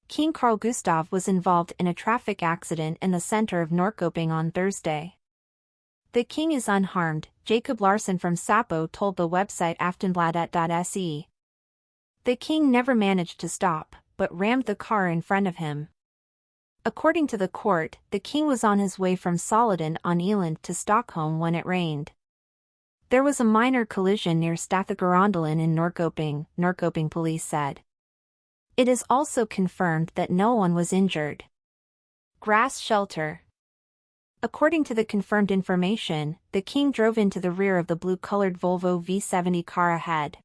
King Carl-Gustaf was involved in a traffic accident in the center of Norrköping on Thursday. The king is unharmed, Jacob Larsson from Säpo told the website Aftonbladet.se. The king never managed to stop, but rammed the car in front of him. According to the court, the king was on his way from Solliden on Eland to Stockholm when it rained. There was a minor collision near Staffagarondalen in Norrköping, Norrköping police said. It is also confirmed that no one was injured. Grass shelter. According to the confirmed information, the king drove into the rear of the blue-colored Volvo V70 car ahead.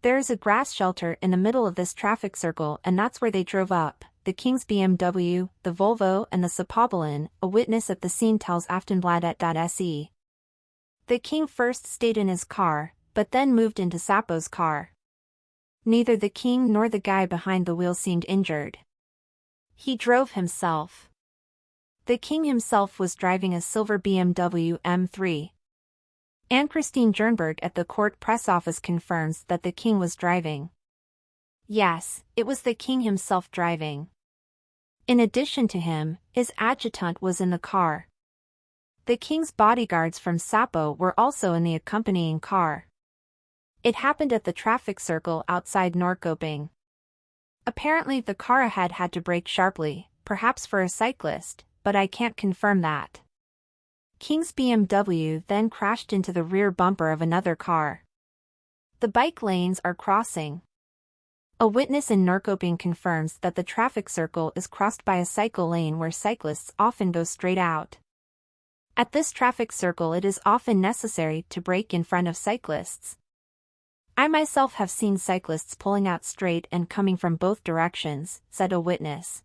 There is a grass shelter in the middle of this traffic circle and that's where they drove up, the king's BMW, the Volvo and the Solliden, a witness at the scene tells Aftonbladet.se. The king first stayed in his car, but then moved into Säpo's car. Neither the king nor the guy behind the wheel seemed injured. He drove himself. The king himself was driving a silver BMW M3. Anne-Christine Jernberg at the court press office confirms that the king was driving. Yes, it was the king himself driving. In addition to him, his adjutant was in the car. The king's bodyguards from Säpo were also in the accompanying car. It happened at the traffic circle outside Norrköping. Apparently the car ahead had to brake sharply, perhaps for a cyclist, but I can't confirm that. King's BMW then crashed into the rear bumper of another car. The bike lanes are crossing. A witness in Norrköping confirms that the traffic circle is crossed by a cycle lane where cyclists often go straight out. At this traffic circle it is often necessary to brake in front of cyclists. I myself have seen cyclists pulling out straight and coming from both directions, said a witness.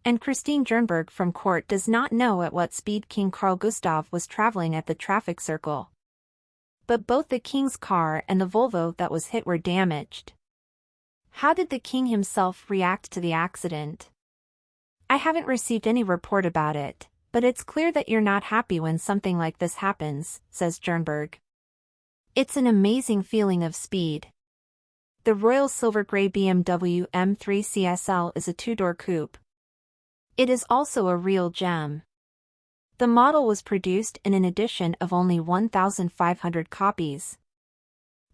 And Christine Jernberg from court does not know at what speed King Carl-Gustaf was traveling at the traffic circle. But both the king's car and the Volvo that was hit were damaged. How did the king himself react to the accident? I haven't received any report about it, but it's clear that you're not happy when something like this happens, says Jernberg. It's an amazing feeling of speed. The royal silver grey BMW M3 CSL is a two-door coupe. It is also a real gem. The model was produced in an edition of only 1,500 copies.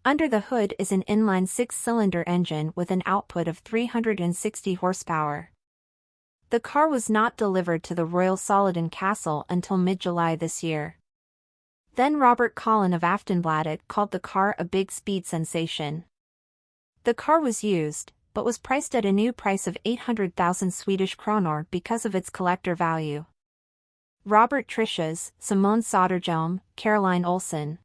Under the hood is an inline six-cylinder engine with an output of 360 horsepower. The car was not delivered to the Royal Solliden Castle until mid-July this year. Then Robert Collin of Aftonbladet called the car a big speed sensation. The car was used, but was priced at a new price of 800,000 Swedish kronor because of its collector value. Robert Tricias, Simone Soderholm, Caroline Olsson.